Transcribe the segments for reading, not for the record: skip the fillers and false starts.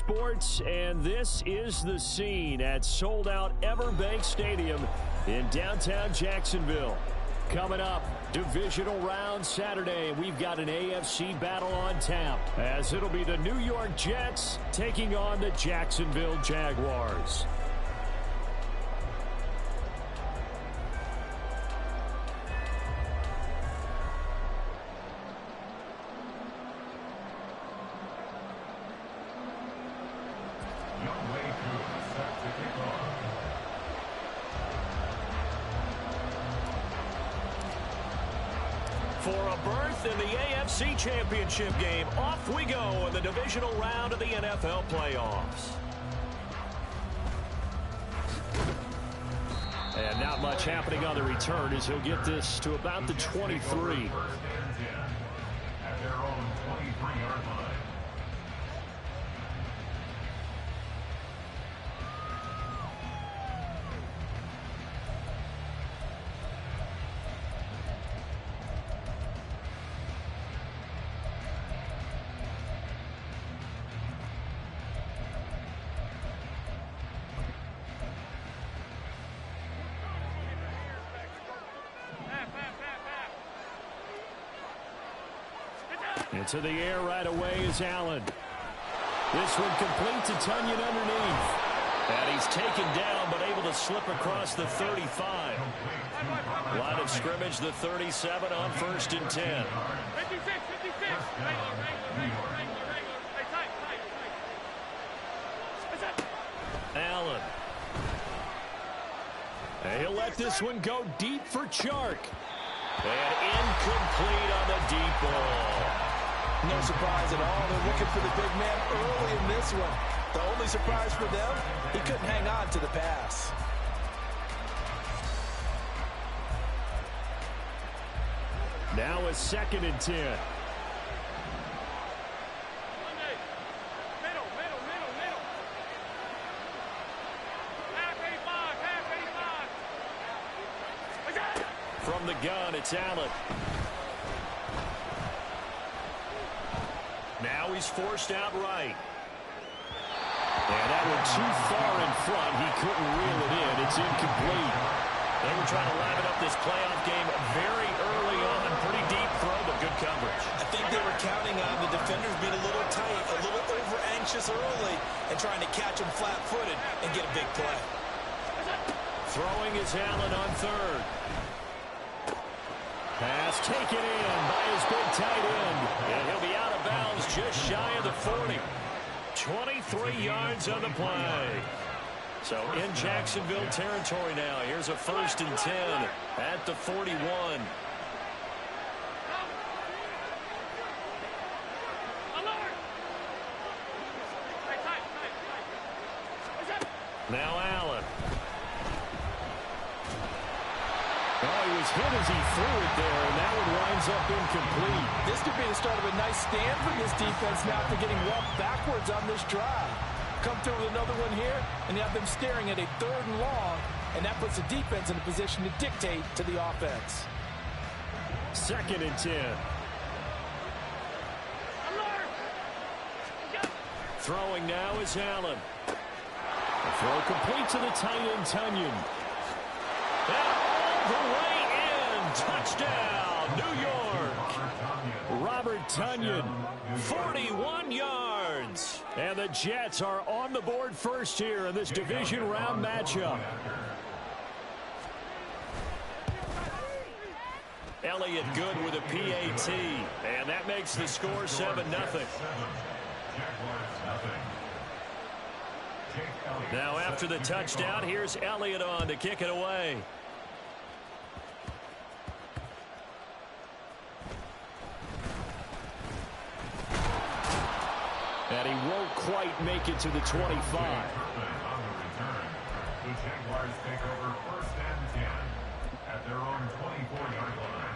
Sports, and this is the scene at sold-out EverBank Stadium in downtown Jacksonville. Coming up, divisional round Saturday, we've got an AFC battle on tap, as it'll be the New York Jets taking on the Jacksonville Jaguars. For a berth in the AFC Championship game, off we go in the divisional round of the NFL playoffs. And not much happening on the return as he'll get this to about the 23. At their own 23-yard line. Into the air right away is Allen. This one complete to Tonyan underneath. And he's taken down but able to slip across the 35. Line of scrimmage, the 37 on 1st and 10. 56. Allen. And he'll let this one go deep for Chark. And incomplete on the deep ball. No surprise at all. They're looking for the big man early in this one. The only surprise for them, he couldn't hang on to the pass. Now a 2nd and 10. Middle. Half 85. From the gun, it's Allen. Now he's forced out right. And that one too far in front. He couldn't reel it in. It's incomplete. They were trying to liven up this playoff game very early on. Pretty deep throw, but good coverage. I think they were counting on the defenders being a little tight, a little over-anxious early, and trying to catch him flat-footed and get a big play. Throwing is Allen on 3rd. Pass taken in by his big tight end. And he'll be out of bounds just shy of the 40. 23 yards on the play. So in Jacksonville territory now. Here's a 1st and 10 at the 41. Now Allen. Oh, he was hit as he threw it there, and that one winds up incomplete. This could be the start of a nice stand from this defense now after getting walked backwards on this drive. Come through with another one here, and you have them staring at a 3rd and long, and that puts the defense in a position to dictate to the offense. 2nd and 10. Throwing now is Allen. The throw complete to the tight end, Tonyan. And all the way in. Touchdown, New York. Robert Tonyan, 41 yards. And the Jets are on the board first here in this division round matchup. Elliott good with a PAT. And that makes the score 7-0. Now after the touchdown, here's Elliott on to kick it away. And he won't quite make it to the 25. The Jaguars take over 1st and 10 at their own 24-yard line.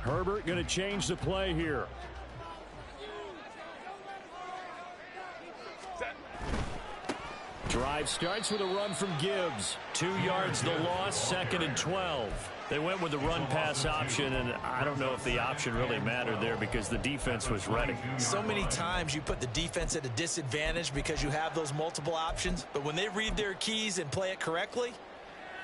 Herbert going to change the play here. Drive starts with a run from Gibbs. 2 yards the loss, 2nd and 12. They went with the run-pass option, and I don't know if the option really mattered there because the defense was ready. So many times you put the defense at a disadvantage because you have those multiple options, but when they read their keys and play it correctly,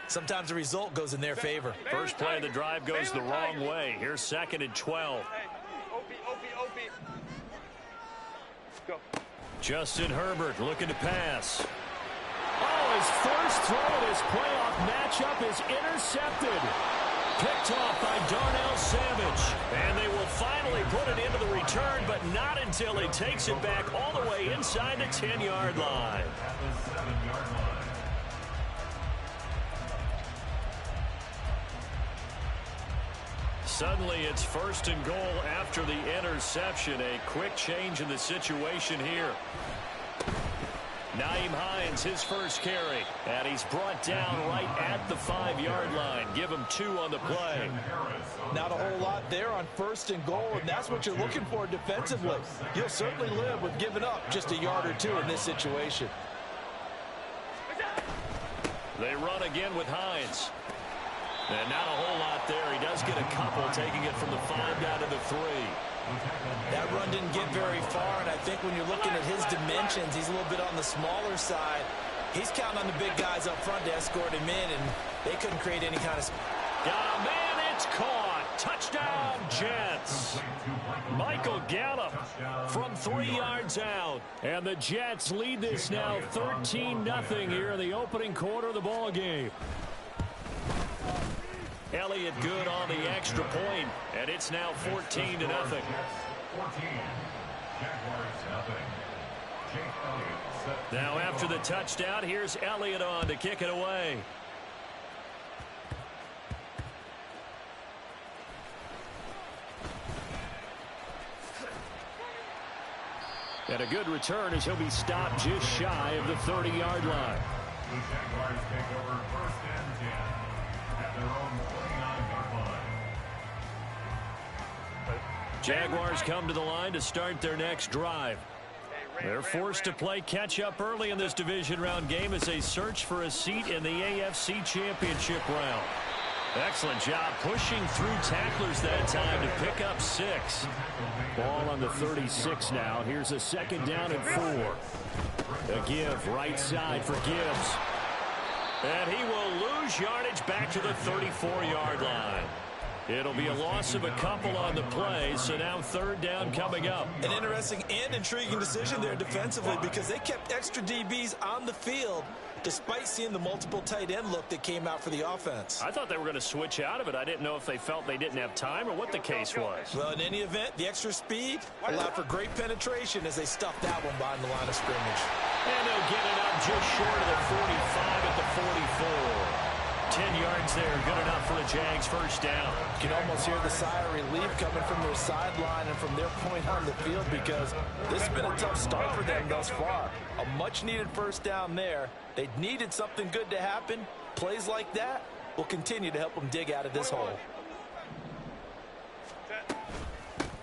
sometimes the result goes in their favor. First play of the drive goes the wrong way. Here's 2nd and 12. OP. Go. Justin Herbert looking to pass. Oh, his first throw in his playoff matchup is intercepted. Picked off by Darnell Savage. And they will finally put it into the return, but not until he takes it back all the way inside the 10-yard line. At the 7-yard line. Suddenly it's 1st and goal after the interception. A quick change in the situation here. Nyheim Hines, his first carry. And he's brought down right at the 5-yard line. Give him 2 on the play. Not a whole lot there on 1st and goal, and that's what you're looking for defensively. You'll certainly live with giving up just a yard or 2 in this situation. They run again with Hines. And not a whole lot there. He does get a couple, taking it from the 5 down to the 3. That run didn't get very far, and I think when you're looking at his dimensions, he's a little bit on the smaller side. He's counting on the big guys up front to escort him in, and they couldn't create any kind of... Got a man, it's caught. Touchdown, Jets. Michael Gallup from 3 yards out. And the Jets lead this now 13-0 here in the opening quarter of the ball game. Elliott good on the extra point, and it's now 14-0. 14. Jaguars nothing. Jake Elliott set to Now after the touchdown, here's Elliott on to kick it away. And a good return as he'll be stopped just shy of the 30-yard line. The Jaguars take over 1st and 10 at their own 29-yard line. Jaguars come to the line to start their next drive. They're forced to play catch-up early in this division round game as they search for a seat in the AFC Championship round. Excellent job pushing through tacklers that time to pick up 6. Ball on the 36 now. Here's a 2nd down and 4. A give right side for Gibbs. And he will lose yardage back to the 34-yard line. It'll be a loss of a couple on the play, so now 3rd down coming up. An interesting and intriguing decision there defensively because they kept extra DBs on the field despite seeing the multiple tight end look that came out for the offense. I thought they were going to switch out of it. I didn't know if they felt they didn't have time or what the case was. Well, in any event, the extra speed allowed for great penetration as they stuffed that one behind the line of scrimmage. And they'll get it up just short of the 45 at the 44. 10 yards there, good enough for the Jags' 1st down. You can almost hear the sigh of relief coming from their sideline and from their point on the field because this has been a tough start for them thus far. A much-needed 1st down there. They needed something good to happen. Plays like that will continue to help them dig out of this hole.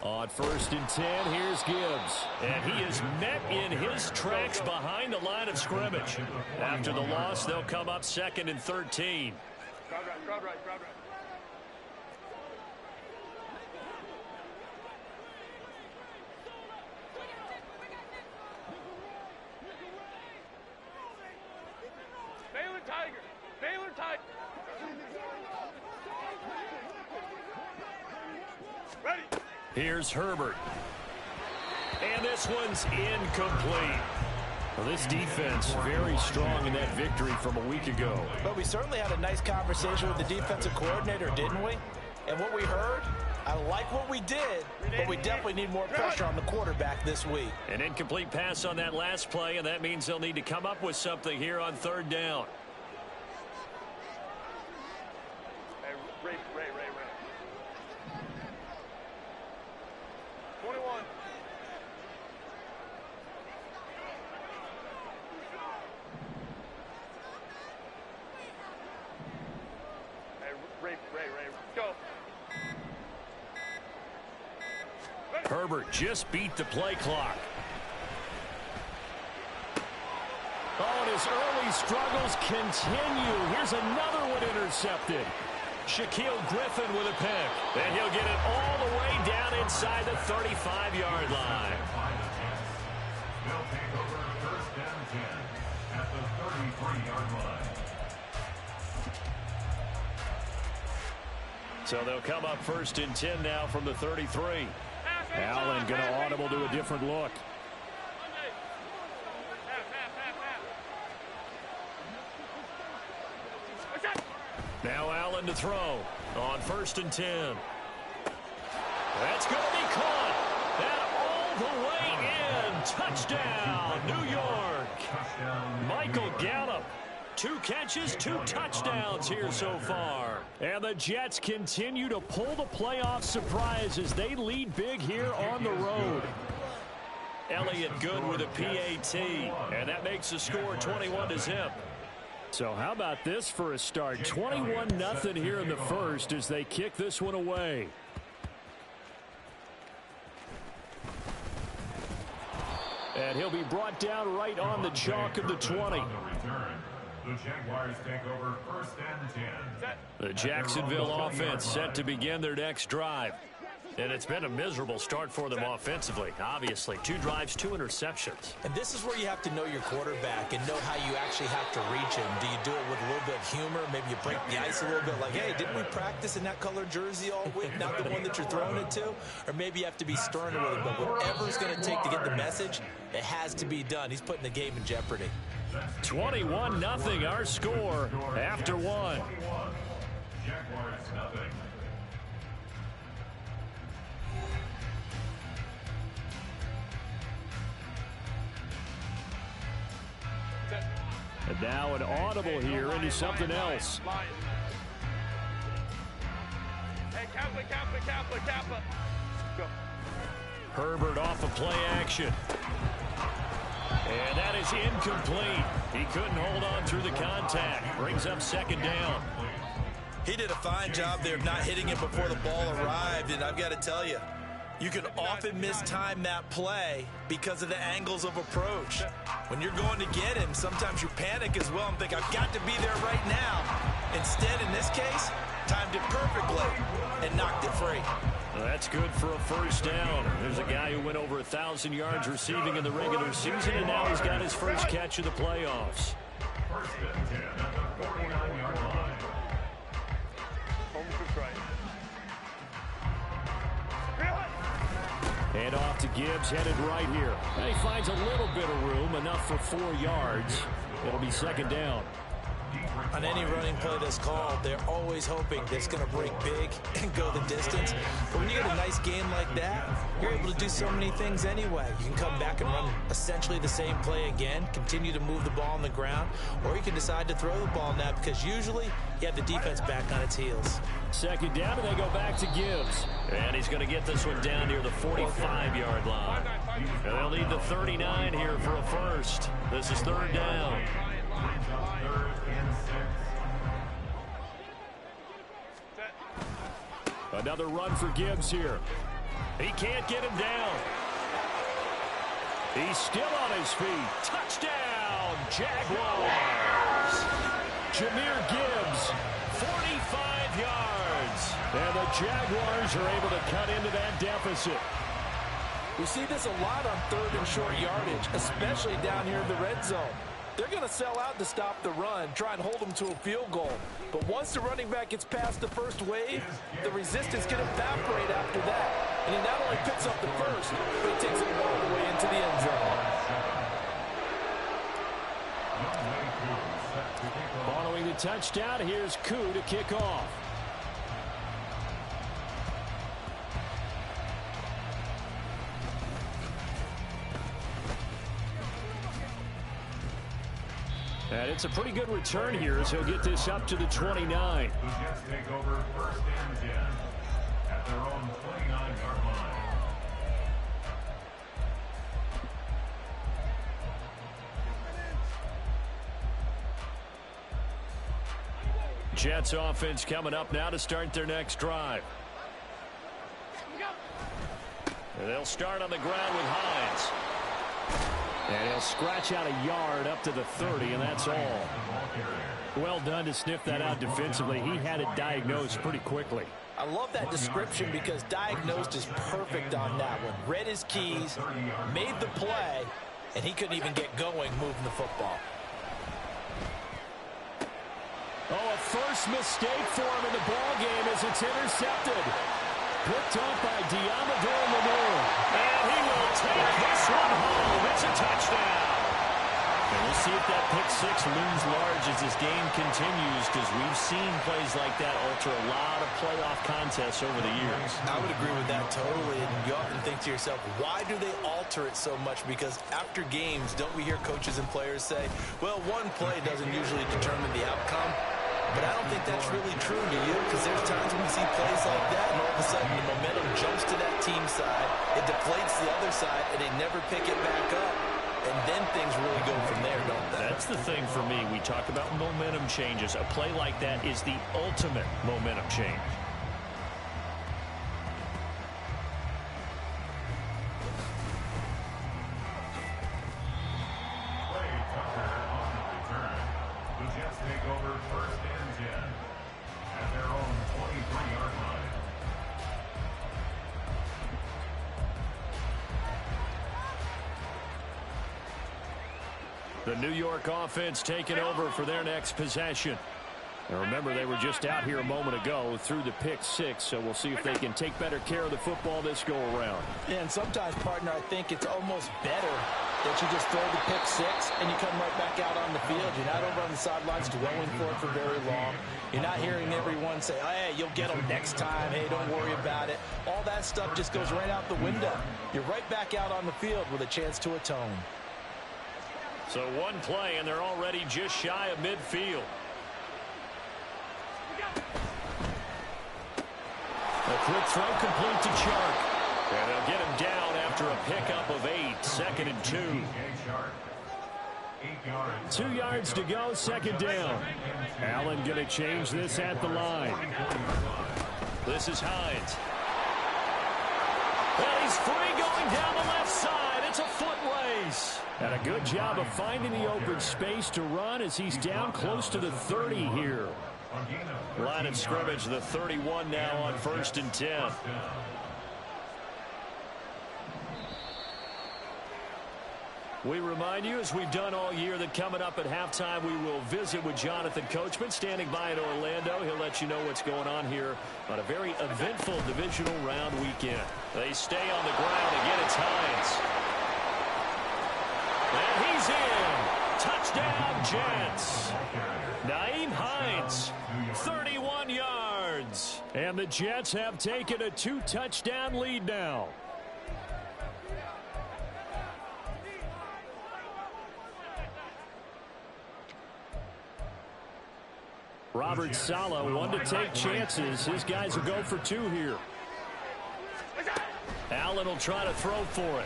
On 1st and 10, here's Gibbs. And he is met in his tracks behind the line of scrimmage. After the loss, they'll come up 2nd and 13. Crowd right. Baylor Tiger. Ready. Here's Herbert. And this one's incomplete. Well, this defense very strong in that victory from a week ago. But we certainly had a nice conversation with the defensive coordinator, didn't we? And what we heard, I like what we did, but we definitely need more pressure on the quarterback this week. An incomplete pass on that last play, and that means they'll need to come up with something here on 3rd down. Hey, Ray. 21. Hey, Ray, go. Herbert just beat the play clock. Oh, and his early struggles continue. Here's another one intercepted. Shaquille Griffin with a pick. And he'll get it all the way down inside the 35-yard line. They'll take over first and 10 at the 33-yard line. So they'll come up first and 10 now from the 33. Allen going to audible to a different look. Now Allen to throw on first and 10. That's going to be caught. That all the way in. Touchdown, New York. Michael Gallup. 2 catches, 2 touchdowns here so far. And the Jets continue to pull the playoff surprise as they lead big here on the road. Elliott Good with a PAT. And that makes the score 21-0. So how about this for a start? 21-0 here in the first as they kick this one away. And he'll be brought down right on the chalk of the 20. The Jaguars take over first and 10. The Jacksonville offense set to begin their next drive. And it's been a miserable start for them offensively. Obviously, 2 drives, 2 interceptions. And this is where you have to know your quarterback and know how you actually have to reach him. Do you do it with a little bit of humor? Maybe you break the ice a little bit like, hey, didn't we practice in that colored jersey all week? Not the one that you're throwing it to? Or maybe you have to be stern with it. But whatever it's going to take to get the message, it has to be done. He's putting the game in jeopardy. 21-0 our score after 1. Jaguars nothing. And now an audible here into something else. Hey, Kappa. Go. Herbert off of play action. And that is incomplete. He couldn't hold on through the contact. Brings up second down. He did a fine job there of not hitting it before the ball arrived. And I've got to tell you, you can often mistime that play because of the angles of approach. When you're going to get him, sometimes you panic as well and think, I've got to be there right now. Instead, in this case, timed it perfectly and knocked it free. Well, that's good for a first down. There's a guy who went over 1,000 yards receiving in the regular season, and now he's got his first catch of the playoffs. First and 10 at the 49-yard line. Home cooked right. Hand off to Gibbs, headed right here. And he finds a little bit of room, enough for 4 yards. It'll be second down. On any running play that's called, they're always hoping that it's going to break big and go the distance. But when you get a nice game like that, you're able to do so many things anyway. You can come back and run essentially the same play again, continue to move the ball on the ground, or you can decide to throw the ball now because usually you have the defense back on its heels. Second down, and they go back to Gibbs. And he's going to get this one down near the 45-yard line. And they'll need the 39 here for a first. This is third down. Another run for Gibbs here. He can't get him down. He's still on his feet. Touchdown, Jaguars. Jahmyr Gibbs, 45 yards. And the Jaguars are able to cut into that deficit. We see this a lot on third and short yardage, especially down here in the red zone. They're going to sell out to stop the run, try and hold them to a field goal. But once the running back gets past the first wave, the resistance can evaporate after that. And he not only picks up the first, but he takes it all the way into the end zone. Following the touchdown, here's Koo to kick off. And it's a pretty good return here as he'll get this up to the 29. The Jets take over first and 10 at their own 29-yard line. Jets offense coming up now to start their next drive. And they'll start on the ground with Hines. And he'll scratch out a yard up to the 30, and that's all. Well done to sniff that out defensively. He had it diagnosed pretty quickly. I love that description because diagnosed is perfect on that one. Read his keys, made the play, and he couldn't even get going moving the football. Oh, a first mistake for him in the ball game as it's intercepted. Picked up by Diamador Lenore. And he will take this one home. It's a touchdown. And we'll see if that pick six looms large as this game continues, because we've seen plays like that alter a lot of playoff contests over the years. I would agree with that totally. And you often think to yourself, why do they alter it so much? Because after games, don't we hear coaches and players say, well, one play doesn't usually determine the outcome. But I don't think that's really true, do you? Because there's times when we see plays like that, and all of a sudden the momentum jumps to that team side, it deflates the other side, and they never pick it back up. And then things really go from there, don't they? That's the thing for me. We talk about momentum changes. A play like that is the ultimate momentum change. Take over 1st and 10 at their own 23-yard line. The New York offense taking over for their next possession. And remember, they were just out here a moment ago through the pick six, so we'll see if they can take better care of the football this go-around. Yeah, and sometimes, partner, I think it's almost better that you just throw the pick six and you come right back out on the field. You're not over on the sidelines dwelling for it for very long. You're not hearing everyone say, hey, you'll get them next time. Hey, don't worry about it. All that stuff just goes right out the window. You're right back out on the field with a chance to atone. So one play, and they're already just shy of midfield. A quick throw complete to Chark. And they'll get him down after a pickup of 8, 2nd and 2. 2 yards to go, 2nd down. Allen going to change this at the line. This is Hines. And he's free going down the left side. It's a foot race. And a good job of finding the open space to run as he's down close to the 30 here. Line of scrimmage, the 31 now on 1st and 10. We remind you, as we've done all year, that coming up at halftime, we will visit with Jonathan Coachman, standing by in Orlando. He'll let you know what's going on here on a very eventful divisional round weekend. They stay on the ground. Again, it's Hines. And he's in. Touchdown, Jets. Nyheim Hines, 31 yards. And the Jets have taken a 2-touchdown lead now. Robert Saleh, one to take chances. His guys will go for 2 here. Allen will try to throw for it.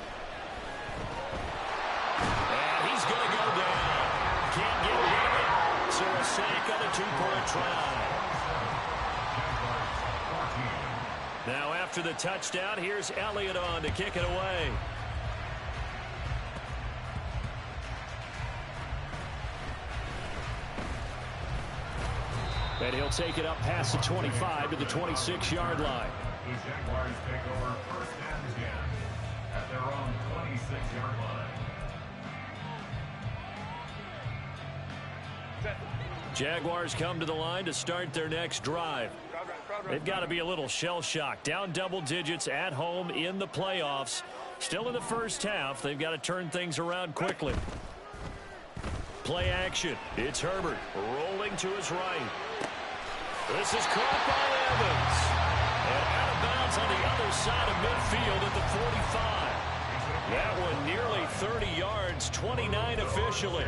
And he's going to go down. Can't get rid of it. So a sack on a 2-point try. Now after the touchdown, here's Elliott on to kick it away. And he'll take it up past the 25 to the 26-yard line. The Jaguars take over 1st and 10 at their own 26-yard line. Jaguars come to the line to start their next drive. They've got to be a little shell-shocked. Down double digits at home in the playoffs. Still in the first half. They've got to turn things around quickly. Play action. It's Herbert rolling to his right. This is caught by Evans. And out of bounds on the other side of midfield at the 45. That one nearly 30 yards, 29 officially.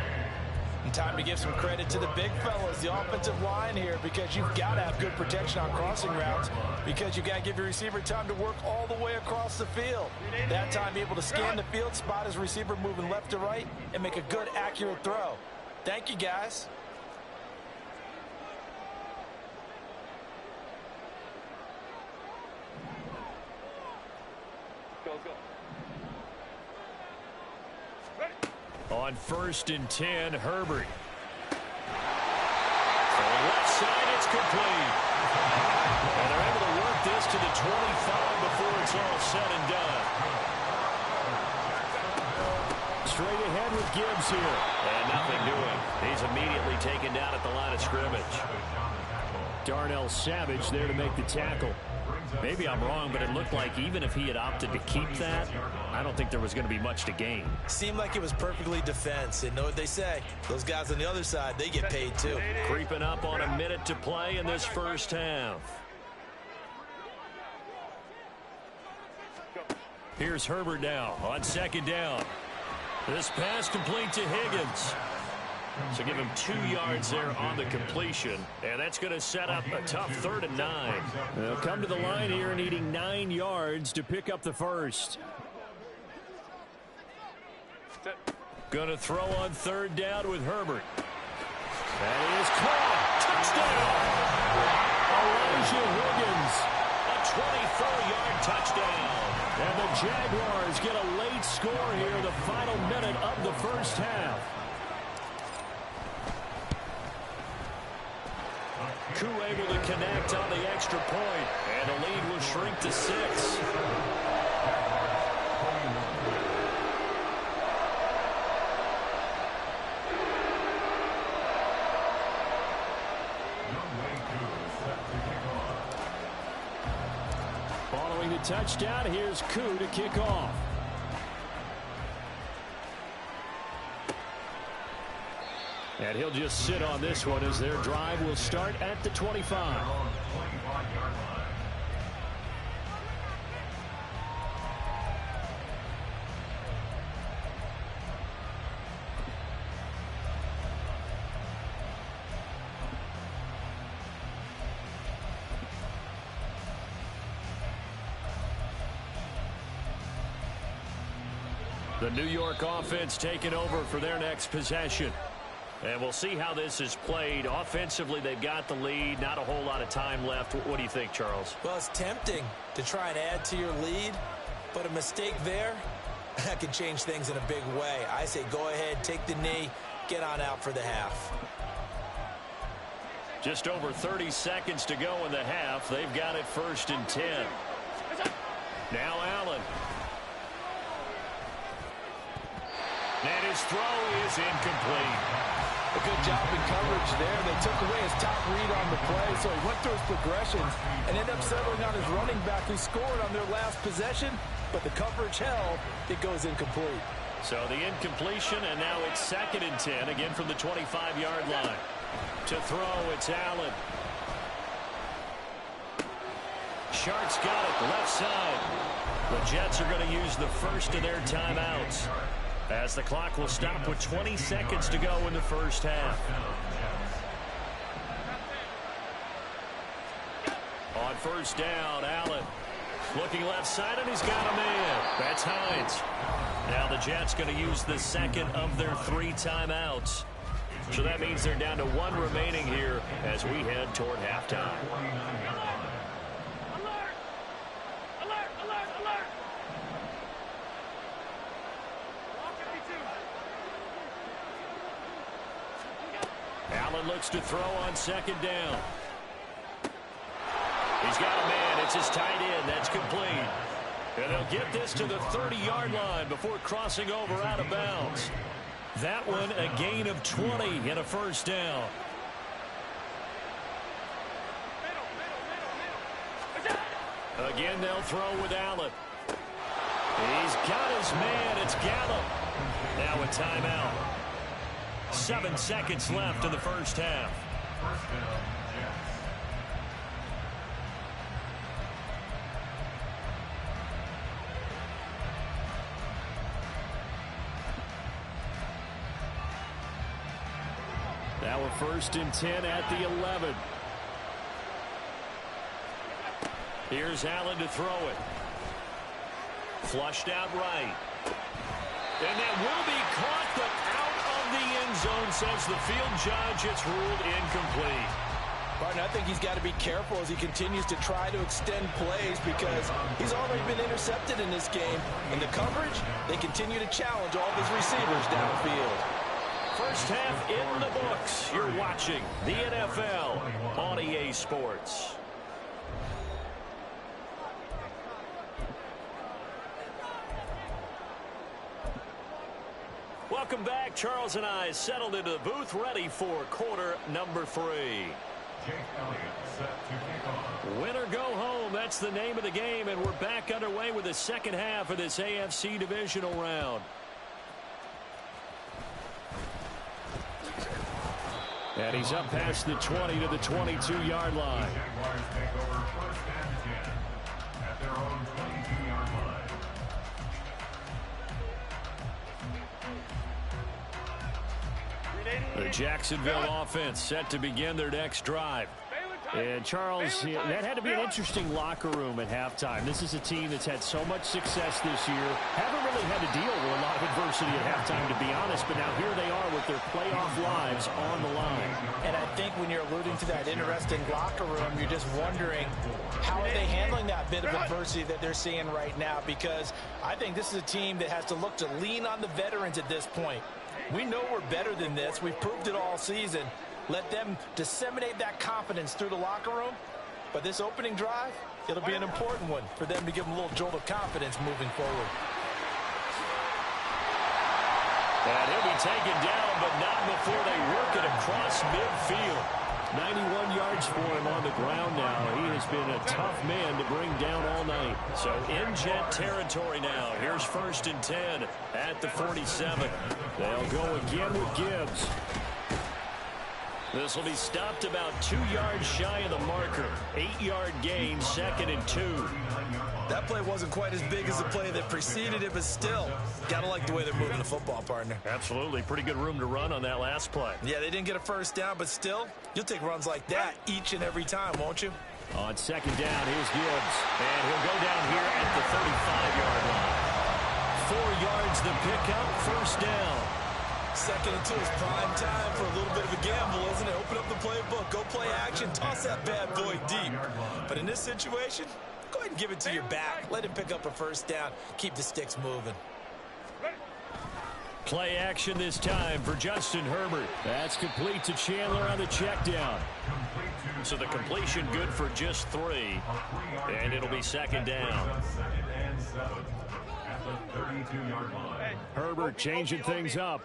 And time to give some credit to the big fellas, the offensive line here, because you've got to have good protection on crossing routes, because you've got to give your receiver time to work all the way across the field. That time, be able to scan the field, spot his receiver moving left to right, and make a good, accurate throw. Thank you, guys. Go, go. On 1st and 10, Herbert. On the left side, it's complete. And they're able to work this to the 25 before it's all said and done. Straight ahead with Gibbs here. And nothing doing. He's immediately taken down at the line of scrimmage. Darnell Savage there to make the tackle. Maybe I'm wrong, but it looked like even if he had opted to keep that, I don't think there was going to be much to gain. Seemed like it was perfectly defense. And know what they say? Those guys on the other side, they get paid too. Creeping up on a minute to play in this first half. Here's Herbert now on 2nd down. This pass complete to Higgins. So give him 2 yards there on the completion. And that's going to set up a tough 3rd and 9. They'll come to the line here needing 9 yards to pick up the first. Going to throw on 3rd down with Herbert. That is caught. Touchdown. Elijah Higgins. A 24-yard touchdown. And the Jaguars get a late score here, the final minute of the first half. Koo able to connect on the extra point, and the lead will shrink to 6. Following the touchdown, here's Koo to kick off. And he'll just sit on this one as their drive will start at the 25. The New York offense taking over for their next possession. And we'll see how this is played. Offensively, they've got the lead. Not a whole lot of time left. What do you think, Charles? Well, it's tempting to try and add to your lead, but a mistake there, that can change things in a big way. I say go ahead, take the knee, get on out for the half. Just over 30 seconds to go in the half. They've got it 1st and 10. Now Allen. And his throw is incomplete. A good job in coverage there. They took away his top read on the play, so he went through his progressions and ended up settling on his running back who scored on their last possession, but the coverage held. It goes incomplete. So the incompletion, and now it's 2nd and 10, again from the 25-yard line. To throw, it's Allen. Sharks got it, left side. The Jets are going to use the first of their timeouts, as the clock will stop with 20 seconds to go in the first half. On 1st down, Allen looking left side, and he's got a man. That's Hines. Now the Jets going to use the 2nd of their 3 timeouts. So that means they're down to 1 remaining here as we head toward halftime. Allen looks to throw on 2nd down. He's got a man. It's his tight end. That's complete. And they'll get this to the 30-yard line before crossing over out of bounds. That one a gain of 20 and a 1st down. Again, they'll throw with Allen. He's got his man. It's Gallup. Now a timeout. 7 seconds left in the first half. Now a 1st and 10 at the 11. Here's Allen to throw it. Flushed out right. And that will be caught, but out of the end zone, says the field judge. It's ruled incomplete. Martin, I think he's got to be careful as he continues to try to extend plays because he's already been intercepted in this game. In the coverage, they continue to challenge all of his receivers downfield. First half in the books. You're watching the NFL on EA Sports. Welcome back. Charles and I settled into the booth, ready for quarter number 3. Jake Elliott set to kick off. Win or go home, that's the name of the game, and we're back underway with the second half of this AFC divisional round. And he's up past the 20 to the 22-yard line. Jaguars take over first and 10 at their own 22-yard line. The Jacksonville offense set to begin their next drive. And Charles, that had to be an interesting locker room at halftime. This is a team that's had so much success this year. Haven't really had to deal with a lot of adversity at halftime, to be honest. But now here they are with their playoff lives on the line. And I think when you're alluding to that interesting locker room, you're just wondering how are they handling that bit of adversity that they're seeing right now? Because I think this is a team that has to look to lean on the veterans at this point. We know we're better than this. We've proved it all season. Let them disseminate that confidence through the locker room. But this opening drive, it'll be an important one for them to give them a little jolt of confidence moving forward. And he'll be taken down, but not before they work it across midfield. 91 yards for him on the ground now. He has been a tough man to bring down all night. So in Jet territory now. Here's 1st and 10 at the 47. They'll go again with Gibbs. This will be stopped about 2 yards shy of the marker. 8-yard gain, 2nd and 2. That play wasn't quite as big as the play that preceded it, but still, got to like the way they're moving the football, partner. Absolutely. Pretty good room to run on that last play. Yeah, they didn't get a first down, but still, you'll take runs like that each and every time, won't you? On 2nd down, here's Gibbs. And he'll go down here at the 35-yard line. 4 yards the pickup, 1st down. 2nd and 2 is prime time for a little bit of a gamble, isn't it? Open up the playbook, go play action, toss that bad boy deep. But in this situation, go ahead and give it to your back. Let him pick up a 1st down. Keep the sticks moving. Play action this time for Justin Herbert. That's complete to Chandler on the check down. So the completion good for just 3. And it'll be 2nd down. 2nd and 7 at the 32-yard line. Herbert changing things up.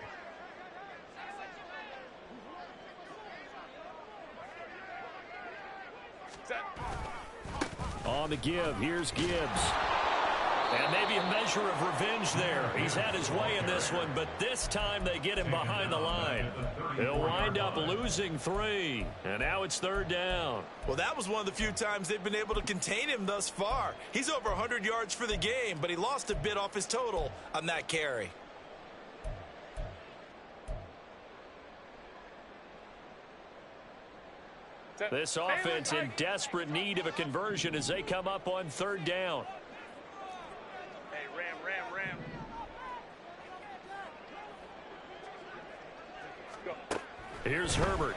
On the give, here's Gibbs. And maybe a measure of revenge there. He's had his way in this one, but this time they get him behind the line. He'll wind up losing 3. And now it's 3rd down. Well, that was one of the few times they've been able to contain him thus far. He's over 100 yards for the game, but he lost a bit off his total on that carry. This offense in desperate need of a conversion as they come up on 3rd down. Hey, Ram. Go. Here's Herbert.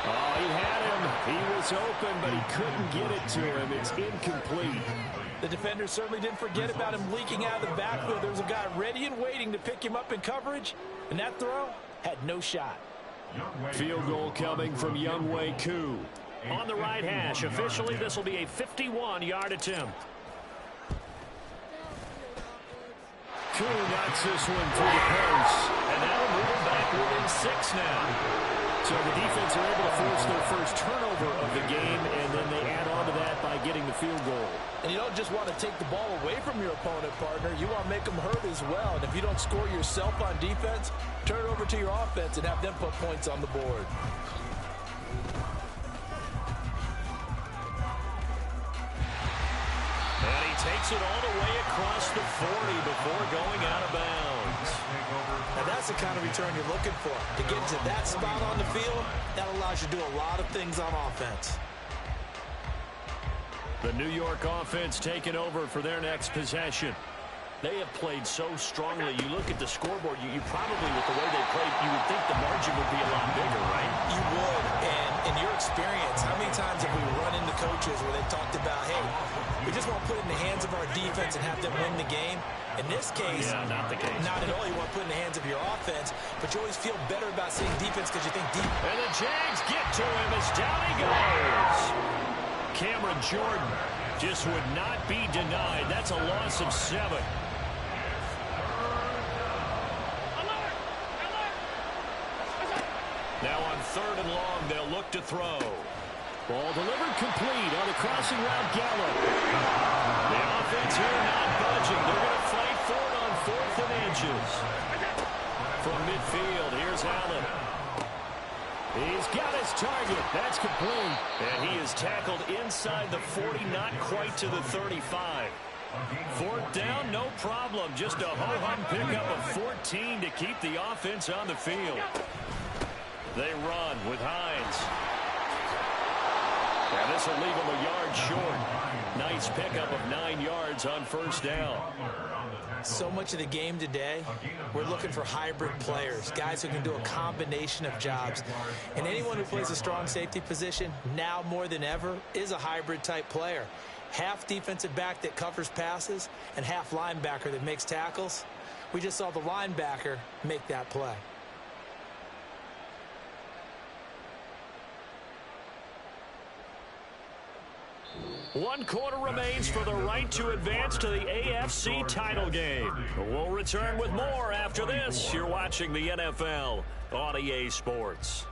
Oh, he had him. He was open, but he couldn't get it to him. It's incomplete. The defender certainly didn't forget about him leaking out of the backfield. There was a guy ready and waiting to pick him up in coverage, and that throw had no shot. Field goal coming from Younghoe Koo. On the right hash, officially this will be a 51-yard attempt. Koo knocks this one through the post. And that'll move him back within 6 now. So the defense are able to force their first turnover of the game, and then they add on to that by getting the field goal. And you don't just want to take the ball away from your opponent, partner. You want to make them hurt as well. And if you don't score yourself on defense, turn it over to your offense and have them put points on the board. And he takes it all the way across the 40 before going out of bounds. And that's the kind of return you're looking for. To get to that spot on the field, that allows you to do a lot of things on offense. The New York offense taking over for their next possession. They have played so strongly. You look at the scoreboard, you probably, with the way they played, you would think the margin would be a lot bigger, right? You would. And in your experience, how many times have we run into coaches where they've talked about, hey, we just want to put it in the hands of our defense and have them win the game? In this case, not the case. Not at all. You want to put it in the hands of your offense, but you always feel better about seeing defense because you think deep. And the Jags get to him as down he goes. Cameron Jordan just would not be denied. That's a loss of 7. Now on 3rd and long, they'll look to throw. Ball delivered complete on the crossing route, Gallup. The offense here not budging. They're going to fight for it on 4th and inches. From midfield, here's Allen. He's got his target. That's complete. And he is tackled inside the 40, not quite to the 35. 4th down, no problem. Just a ho-hum pickup of 14 to keep the offense on the field. They run with Hines. And this will leave him a yard short. Nice pickup of 9 yards on 1st down. So much of the game today, we're looking for hybrid players, guys who can do a combination of jobs. And anyone who plays a strong safety position, now more than ever, is a hybrid type player. Half defensive back that covers passes and half linebacker that makes tackles. We just saw the linebacker make that play. One quarter remains for the right to advance to the AFC title game. We'll return with more after this. You're watching the NFL on EA Sports.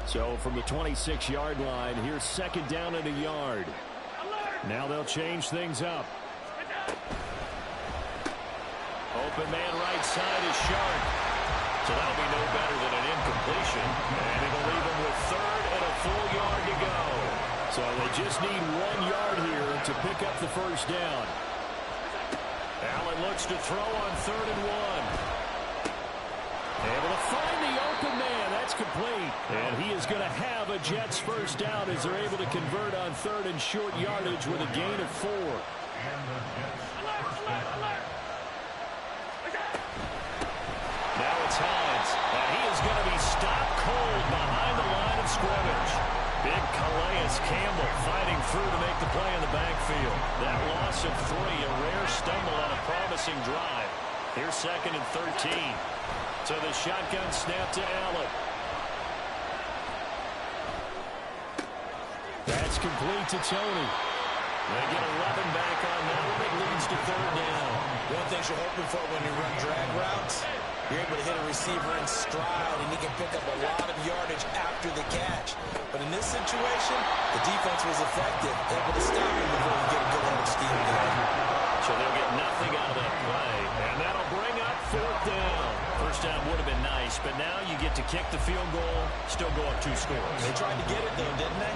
So from the 26-yard line, here's 2nd down and a yard. Now they'll change things up. Open man right side is Sharp. So that'll be no better than an incompletion. And it'll leave them with 3rd and a full yard to go. So they just need 1 yard here to pick up the 1st down. Allen looks to throw on 3rd and 1. Able to find the open man. That's complete. And he is going to have a Jets 1st down as they're able to convert on 3rd and short yardage with a gain of 4. Now it's Hines, and he is going to be stopped cold behind the line of scrimmage. Big Calais Campbell fighting through to make the play in the backfield. That loss of 3, a rare stumble on a promising drive. Here's 2nd and 13. So the shotgun snap to Allen. That's complete to Tony. They get 11 back on that one. It leads to 3rd down. One of the things you're hoping for when you run drag routes, you're able to hit a receiver in stride, and he can pick up a lot of yardage after the catch. But in this situation, the defense was effective, able to stop him before you get a good head of steam going. So they'll get nothing out of that play, and that'll bring up 4th down. 1st down would have been nice, but now you get to kick the field goal, still go up 2 scores. They tried to get it, though, didn't they?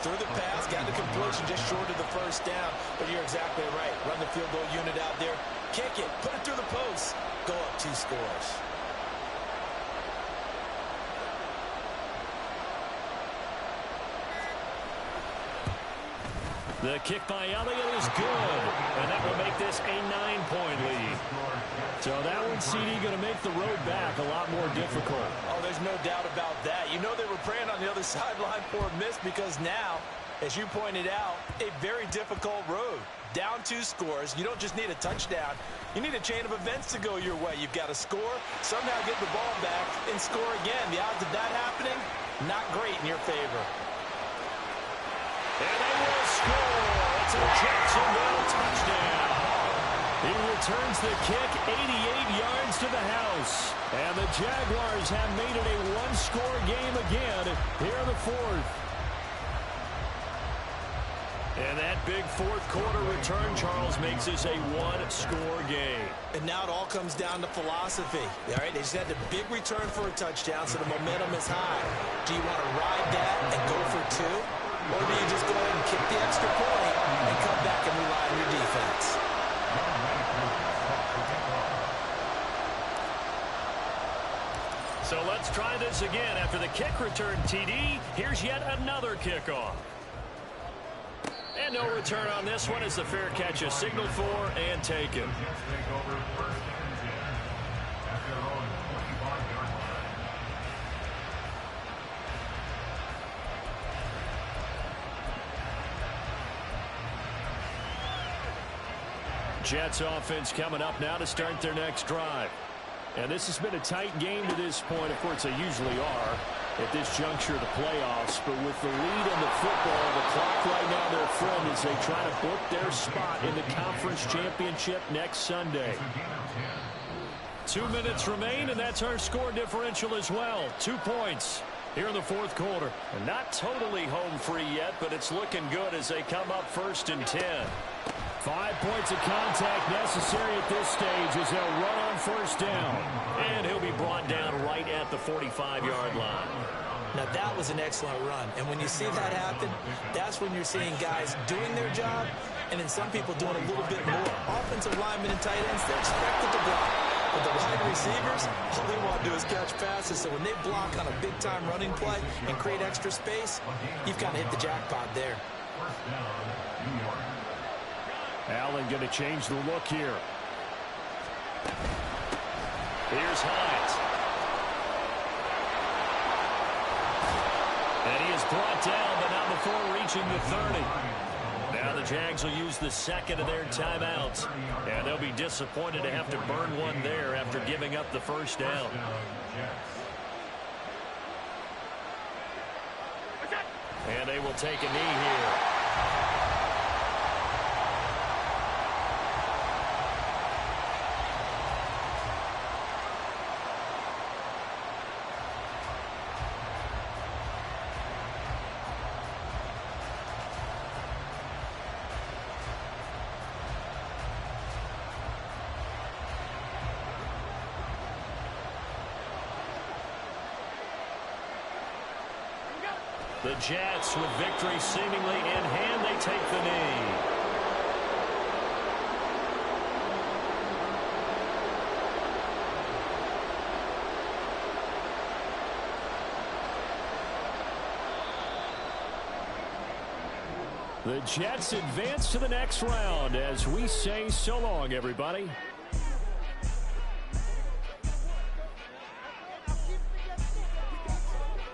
Threw the pass, got the completion just short of the 1st down. But you're exactly right. Run the field goal unit out there. Kick it. Put it through the post. Go up 2 scores. The kick by Elliott is good, and that will make this a 9-point lead. So that one, CD, going to make the road back a lot more difficult. Oh, there's no doubt about that. You know they were praying on the other sideline for a miss because now, as you pointed out, a very difficult road. Down 2 scores. You don't just need a touchdown. You need a chain of events to go your way. You've got to score, somehow get the ball back, and score again. The odds of that happening, not great in your favor. And they will score. It's a Jacksonville touchdown. He returns the kick 88 yards to the house. And the Jaguars have made it a 1-score game again here in the 4th. And that big 4th quarter return, Charles, makes this a 1-score game. And now it all comes down to philosophy. All right, they just had the big return for a touchdown, so the momentum is high. Do you want to ride that and go for 2? Or do you just go ahead and kick the extra point and come back and rely on your defense? So let's try this again. After the kick return, TD, here's yet another kickoff. And And no return on this one as the fair catch is signaled for and taken. The Jets take over 1st and 10 at their own 25-yard line. Jets offense coming up now to start their next drive. And this has been a tight game to this point. Of course, they usually are at this juncture of the playoffs. But with the lead in the football, the clock right now their friend as they try to book their spot in the conference championship next Sunday. 2 minutes remain, and that's our score differential as well. 2 points here in the fourth quarter. And not totally home free yet, but it's looking good as they come up 1st and 10. 5 points of contact necessary at this stage as they'll run on 1st down. And he'll be brought down right at the 45-yard line. Now, that was an excellent run. And when you see that happen, that's when you're seeing guys doing their job and then some people doing a little bit more. Offensive linemen and tight ends, they're expected to block. But the wide receivers, all they want to do is catch passes. So when they block on a big-time running play and create extra space, you've kind of hit the jackpot there. Allen going to change the look here. Here's Hines. And he is brought down, but not before reaching the 30. Now the Jags will use the second of their timeouts. And they'll be disappointed to have to burn one there after giving up the 1st down. And they will take a knee here. The Jets, with victory seemingly in hand, they take the knee. The Jets advance to the next round as we say so long, everybody.